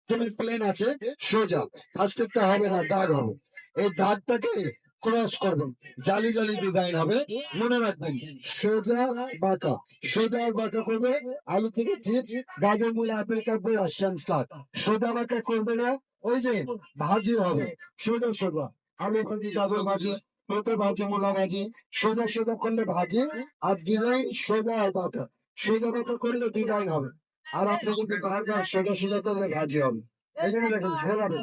তুমি প্লেন আছে সোজা, ফার্স্টেরটা হবে না, দাগ হবে। এই দাগটাকে ক্রস করবেন, জালি জালি ডিজাইন হবে। মনে রাখবেন, সোজা বাঁকা, সোজা আর বাঁকা করবে। আলু থেকে চিপস, গাজর, মূলা, আপেল কাটবে, রাশিয়ান স্লাদ। সোজা বাঁকা করবে না, ওই যে ভাজি হবে সোজা সোজা। আলু ভাজি, গাজর ভাজি, পেঁপে ভাজি, মূলা ভাজি। সোজা সোজা করলে ভাজি, আর ডিজাইন সোজা আর বাঁকা। সোজা বাঁকা করলে ডিজাইন হবে। আর আপনি যদি বারবার সোজা সোজা করলে ভাজি হবে। এখানে দেখুন ছোলা হবে,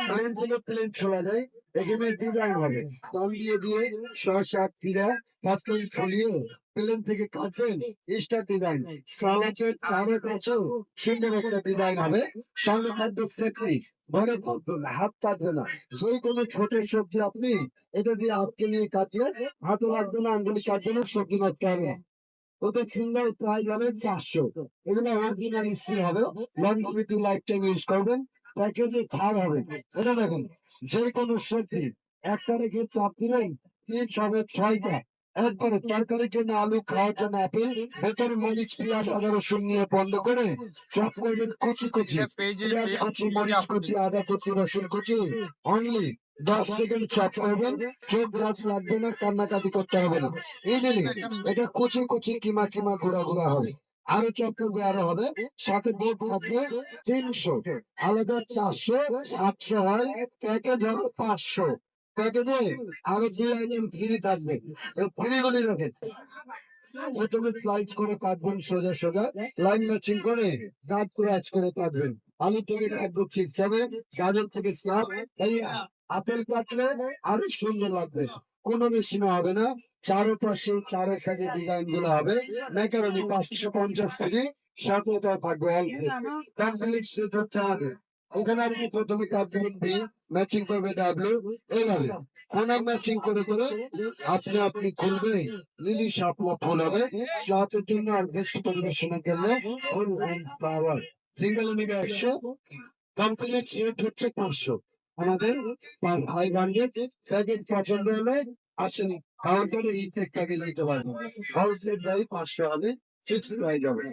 প্লেন থেকে প্লেন ছোলা যায়। এখানে ডিজাইন হবে, কম দিয়ে দিয়ে শসা, কিরা, পাঁচমিনিট ফুলিয়ে প্লেন থেকে কাটবেন, স্টার ডিজাইন। সালাটের চারের কাছেও সুন্দর একটা ডিজাইন হবে। সঙ্গে থাকবে সেটরি, ঘরে হাত কাটবে না। যে কোনো ছোট সবজি আপনি এটা দিয়ে হাতকে নিয়ে কাটলে হাতও লাগবে না, আঙ্গুলি কাটবে না, সবজি নষ্ট হবে না। ওদের সিঙ্গেল প্রাইস হবে 400। এগুলো অরিজিনাল স্টিল হবে, লংজিভিটি লাইফ টাইম ইউজ করবেন। প্যাকেজে ছাড় হবে। এটা দেখুন, যে কোনো সবজি একটা রেখে চাপ দিলেন, পিস হবে 6টা। একবারে তরকারির জন্য আলু, খাওয়ার জন্য আপেল, ভেতরে মরিচ, পেঁয়াজ, আদা, রসুন নিয়ে বন্ধ করে চপ করবেন কুচি কুচি, পেঁয়াজ কুচি, মরিচ কুচি, আদা কুচি, রসুন কুচি। অনলি 10 সেকেন্ড চপ করবেন, চোখ গাছ লাগবে না, কান্নাকাটি করতে হবে না। ইজিলি এটা কুচি কুচি, কিমা কিমা, ঘোরা ঘোরা হবে। আরো চপ করবে, আরো হবে। সাথে বোর্ড থাকবে 300, আলাদা 400, 700 হয়, প্যাকেজ হবে 500। প্যাকেজে আরো 2 আইটেম ফ্রি থাকবে, ফ্রি গুলি রাখে। প্রথমে স্লাইস করে কাটবেন সোজা সোজা, লাইন ম্যাচিং করে দাঁত ক্রাচ করে কাটবেন। আলু থেকে কাটবো চিপস হবে, গাজর থেকে স্লাব, এই আপেল কাটলে আরো সুন্দর লাগবে। কোনো মেশিনে হবে না। চারোপাশে চারো সাইডে ডিজাইন গুলো হবে। ম্যাকারনি 550 থেকে, সাথে তার থাকবে অল্প কমপ্লিট সেট হচ্ছে আগে। ওখানে আপনি প্রথমে কাটবেন বি, ম্যাচিং করবে ডাব্লিউ, এইভাবে কোনা ম্যাচিং করে করে আপনি আপনি খুলবে। লিলি শাপলা ফুল হবে, সাথের জন্য আর গেস্ট পরিবেশনের জন্য ফুল অ্যান্ড ফ্লাওয়ার। সিঙ্গেল নিবে 100, কমপ্লিট সেট হচ্ছে 500। আমাদের 500 প্যাকেজ পছন্দ হলে আসেন কাউন্টারে, এই প্যাকেজ নিতে পারবেন। হোলসেল প্রাইস 500 হবে, ফিক্সড প্রাইস হবে।